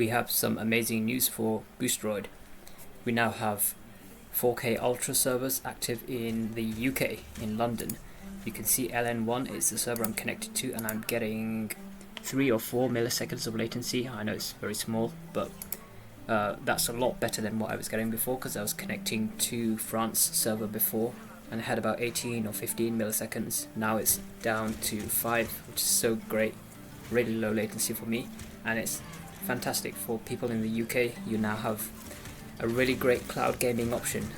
we have some amazing news for Boosteroid. We now have 4K Ultra servers active in the UK, in London. You can see LN1 is the server I'm connected to, and I'm getting 3 or 4 milliseconds of latency. I know it's very small, but that's a lot better than what I was getting before, because I was connecting to France server before and had about 18 or 15 milliseconds. Now it's down to 5, which is so great. Really low latency for me, and it's fantastic for people in the UK. You now have a really great cloud gaming option.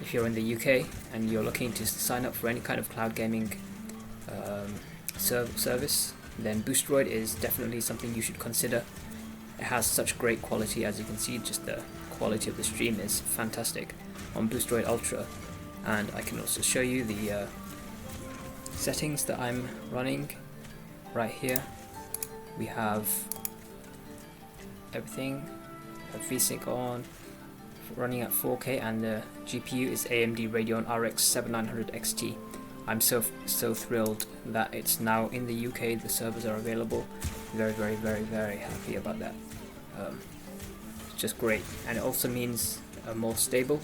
If you're in the UK and you're looking to sign up for any kind of cloud gaming service, then Boosteroid is definitely something you should consider. It has such great quality. As you can see, just the quality of the stream is fantastic on Boosteroid Ultra. And I can also show you the settings that I'm running right here. We have everything, VSync on, running at 4K, and the GPU is AMD Radeon RX 7900 XT. I'm so thrilled that it's now in the UK. The servers are available. Very happy about that. It's just great, and it also means a more stable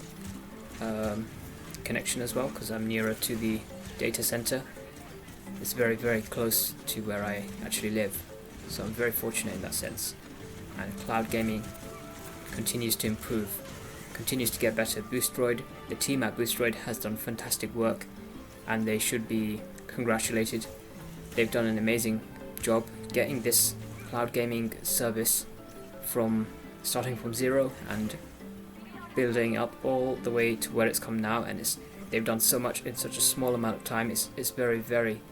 connection as well, because I'm nearer to the data center. It's very close to where I actually live, so I'm very fortunate in that sense. And cloud gaming continues to improve, continues to get better. Boosteroid, the team at Boosteroid has done fantastic work, and they should be congratulated. They've done an amazing job getting this cloud gaming service from starting from zero and building up all the way to where it's come now, and they've done so much in such a small amount of time. It's very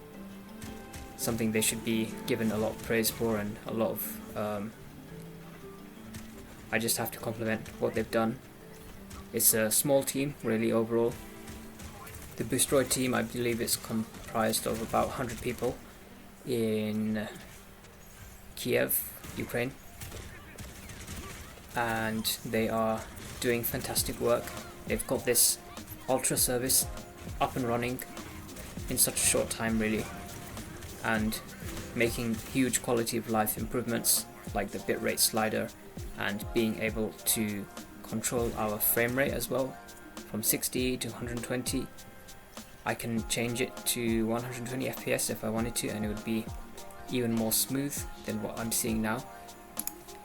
something they should be given a lot of praise for, and a lot of I just have to compliment what they've done. It's a small team really overall. The Boosteroid team, I believe it's comprised of about 100 people in Kiev, Ukraine, and they are doing fantastic work. They've got this Ultra service up and running in such a short time really, and making huge quality of life improvements like the bitrate slider, and being able to control our frame rate as well from 60 to 120. I can change it to 120 FPS if I wanted to, and it would be even more smooth than what I'm seeing now.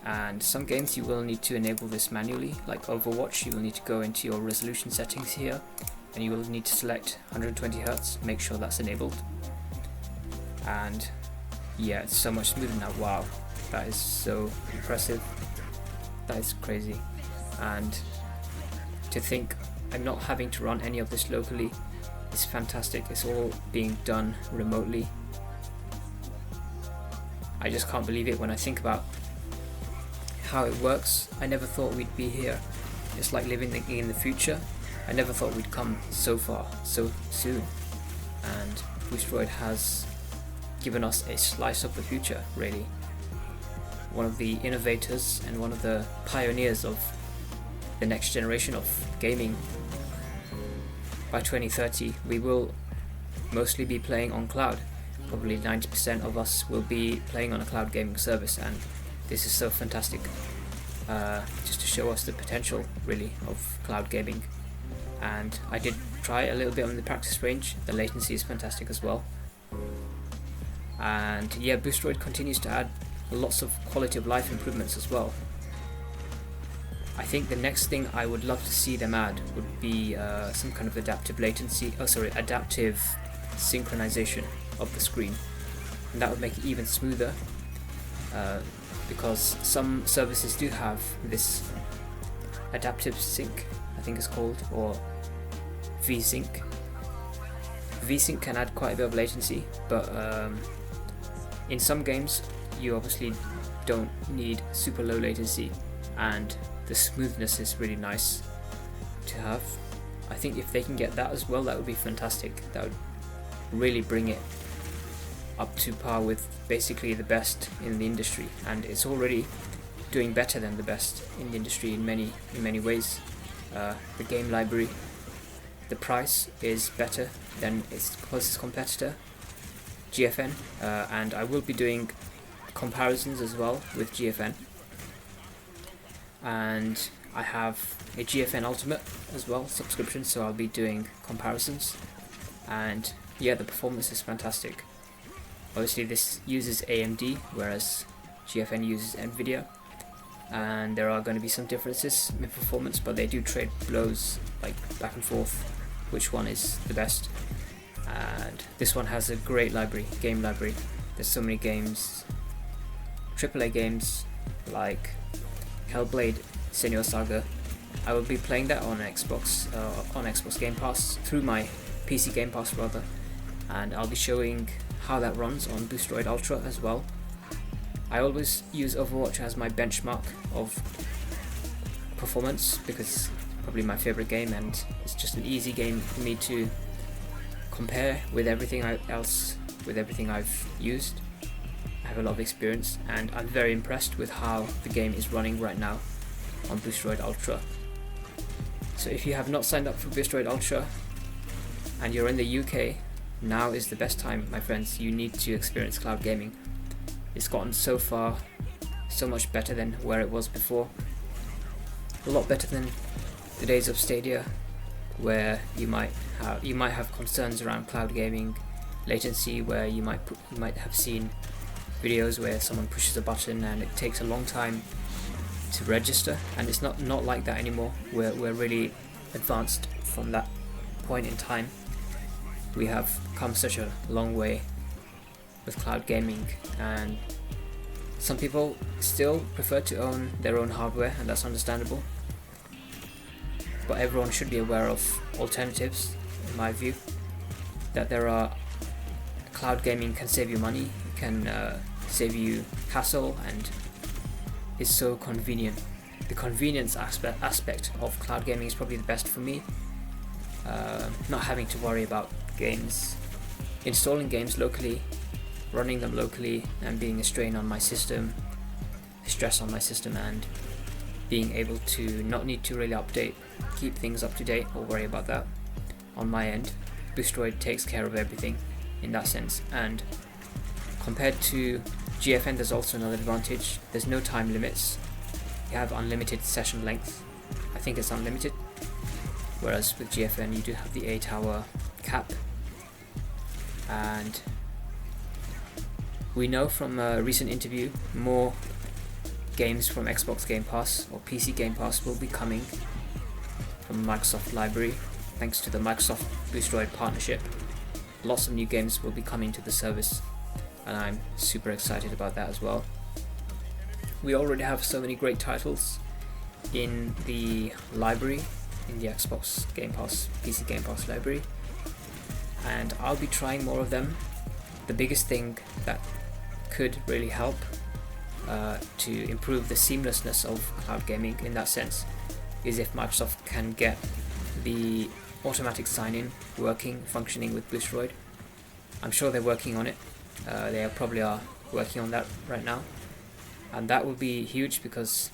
And some games you will need to enable this manually, like Overwatch. You will need to go into your resolution settings here, and you will need to select 120Hz, make sure that's enabled. And yeah, it's so much smoother now. Wow, that is so impressive. That is crazy. And to think I'm not having to run any of this locally is fantastic. It's all being done remotely. I just can't believe it when I think about how it works. I never thought we'd be here. It's like living in the future. I never thought we'd come so far so soon, and Boosteroid has given us a slice of the future really. One of the innovators and one of the pioneers of the next generation of gaming. By 2030 we will mostly be playing on cloud. Probably 90% of us will be playing on a cloud gaming service, and this is so fantastic, just to show us the potential really of cloud gaming. And I did try a little bit on the practice range. The latency is fantastic as well. And yeah, Boosteroid continues to add lots of quality of life improvements as well. I think the next thing I would love to see them add would be some kind of adaptive synchronization of the screen, and that would make it even smoother, because some services do have this adaptive sync, I think it's called, or VSync. VSync can add quite a bit of latency, but in some games you obviously don't need super low latency, and the smoothness is really nice to have. I think if they can get that as well, that would be fantastic. That would really bring it up to par with basically the best in the industry, and it's already doing better than the best in the industry in many ways. The game library, the price is better than its closest competitor, GFN, and I will be doing comparisons as well with GFN. and I have a GFN Ultimate as well subscription, so I'll be doing comparisons, and yeah, the performance is fantastic. Obviously this uses AMD, whereas GFN uses Nvidia, and there are going to be some differences in performance, but they do trade blows like back and forth which one is the best. And this one has a great game library. There's so many games, AAA games like Hellblade, Senua Saga. I will be playing that on Xbox Game Pass, through my PC Game Pass rather, and I'll be showing how that runs on Boosteroid Ultra as well. I always use Overwatch as my benchmark of performance because it's probably my favorite game, and it's just an easy game for me to compare with everything else, with everything I've used. I have a lot of experience, and I'm very impressed with how the game is running right now on Boosteroid Ultra. So if you have not signed up for Boosteroid Ultra and you're in the UK, now is the best time, my friends. You need to experience cloud gaming. It's gotten so far so much better than where it was before. A lot better than the days of Stadia, where you might have concerns around cloud gaming latency, where you might have seen videos where someone pushes a button and it takes a long time to register, and it's not like that anymore. We're really advanced from that point in time. We have come such a long way with cloud gaming, and some people still prefer to own their own hardware, and that's understandable, but everyone should be aware of alternatives, in my view. That there are cloud gaming can save you money, it can save you hassle, and is so convenient. The convenience aspect of cloud gaming is probably the best for me. Not having to worry about games, installing games locally, running them locally, and being a strain on my system, stress on my system, and being able to not need to really keep things up to date or worry about that on my end. Boosteroid takes care of everything in that sense, and compared to GFN there's also another advantage. There's no time limits. You have unlimited session length. I think it's unlimited, whereas with GFN you do have the 8-hour cap. And we know from a recent interview, more games from Xbox Game Pass or PC Game Pass will be coming from Microsoft library, thanks to the Microsoft Boosteroid partnership. Lots of new games will be coming to the service, and I'm super excited about that as well. We already have so many great titles in the library, in the Xbox Game Pass, PC Game Pass library, and I'll be trying more of them. The biggest thing that could really help to improve the seamlessness of cloud gaming in that sense is if Microsoft can get the automatic sign-in functioning with Boosteroid. I'm sure they're working on it. They probably are working on that right now, and that will be huge because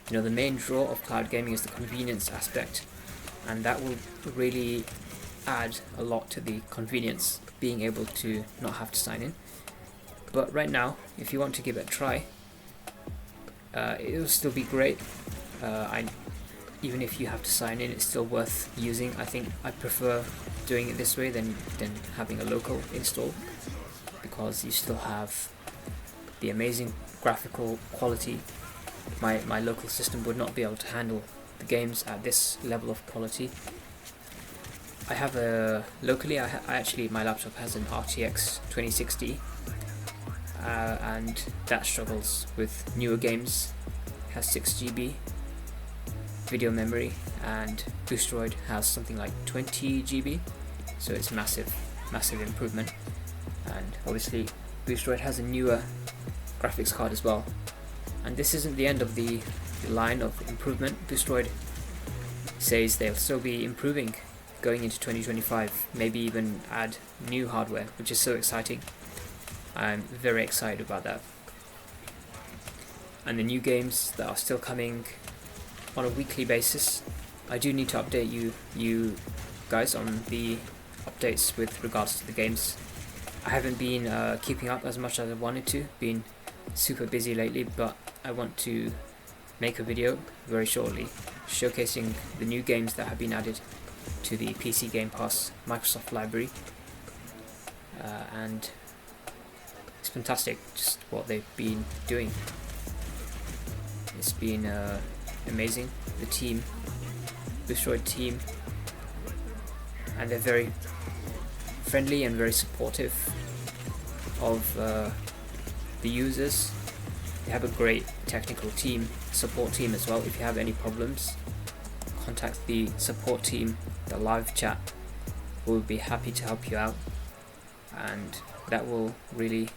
the main draw of cloud gaming is the convenience aspect, and that will really add a lot to the convenience, being able to not have to sign in. But right now, if you want to give it a try, it will still be great. Even if you have to sign in, it's still worth using. I think I prefer doing it this way than having a local install, because you still have the amazing graphical quality. My local system would not be able to handle the games at this level of quality. I have locally, actually my laptop has an RTX 2060, and that struggles with newer games. It has 6 GB video memory, and Boosteroid has something like 20 GB, so it's massive improvement. And obviously Boosteroid has a newer graphics card as well, and this isn't the end of the line of improvement. Boosteroid says they'll still be improving going into 2025, maybe even add new hardware, which is so exciting. I'm very excited about that. And the new games that are still coming on a weekly basis. I do need to update you guys on the updates with regards to the games. I haven't been keeping up as much as I wanted to, been super busy lately, but I want to make a video very shortly showcasing the new games that have been added to the PC Game Pass Microsoft library, and it's fantastic just what they've been doing. It's been amazing, the team, Boosteroid team, and they're very friendly and very supportive of the users. They have a great technical team, support team as well. If you have any problems, contact the support team, the live chat. We'll be happy to help you out, and that will really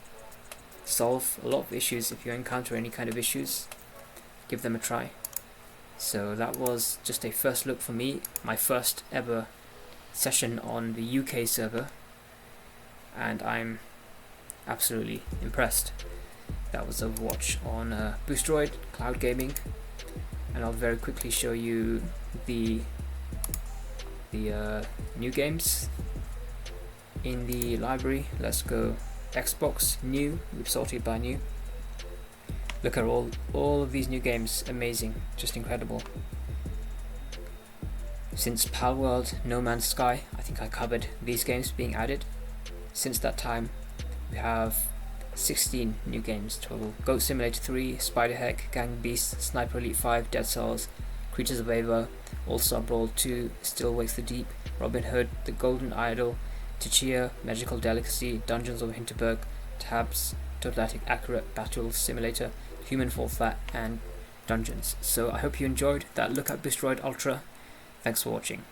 solve a lot of issues. If you encounter any kind of issues, give them a try. So that was just a first look for me, my first ever session on the UK server, and I'm absolutely impressed. That was Overwatch on Boosteroid Cloud Gaming, and I'll very quickly show you the new games in the library. Let's go Xbox new. We've sorted by new. Look at all of these new games, amazing, just incredible. Since Palworld, No Man's Sky, I think I covered these games being added. Since that time, we have 16 new games total. Goat Simulator 3, Spider-Heck, Gang Beasts, Sniper Elite 5, Dead Cells, Creatures of Ava, All-Star Brawl 2, Still Wakes the Deep, Robin Hood, The Golden Idol, Tchia, Magical Delicacy, Dungeons of Hinterberg, Tabs, Total Accurate Battle Simulator, Human Fall Flat, and Dungeons. So I hope you enjoyed that look at Boosteroid Ultra. Thanks for watching.